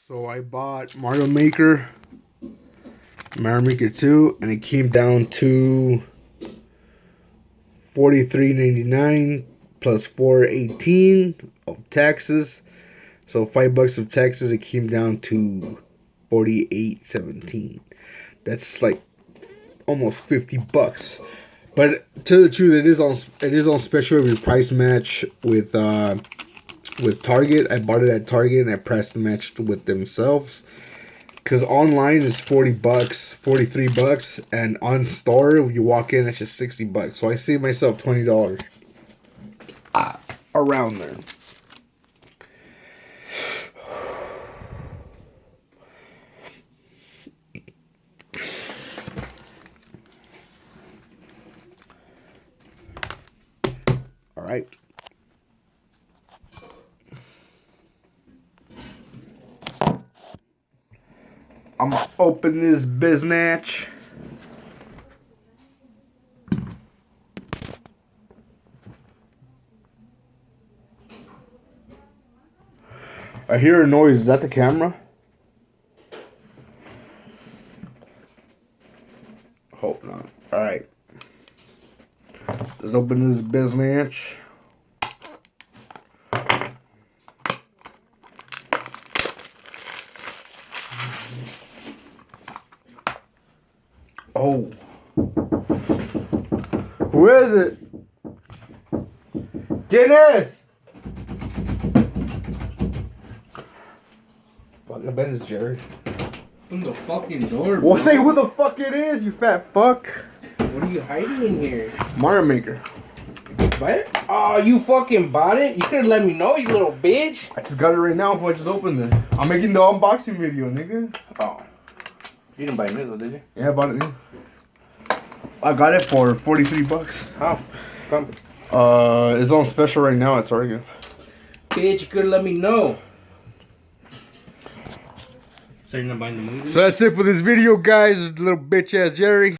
So I bought Mario Maker 2, and it came down to $43.99 plus $4.18 of taxes. So $5 of taxes, it came down to $48.17. That's like almost $50. But to tell the truth, it is on special every price match with Target. I bought it at Target and I price matched with themselves. Because online is $40, $43, and on store, if you walk in, it's just $60. So I saved myself $20 around there. All right. I'm gonna open this biznatch. I hear a noise. Is that the camera? Hope not. Alright. Let's open this biznatch. Oh. Who is it? Guinness! Fuck, I bet it's Jerry. Open the fucking door, bro. Well, say who the fuck it is, you fat fuck. What are you hiding in here? Mario Maker. What? Oh, you fucking bought it? You could have let me know, you little bitch. I just got it right now before I just opened it. I'm making the unboxing video, nigga. Oh. You didn't buy it new, did you? Yeah, I bought it new. I got it for $43. How? Come. It's on special right now at Target. Bitch, you could have let me know. So you're not buying the movie? So that's it for this video, guys. This little bitch ass Jerry.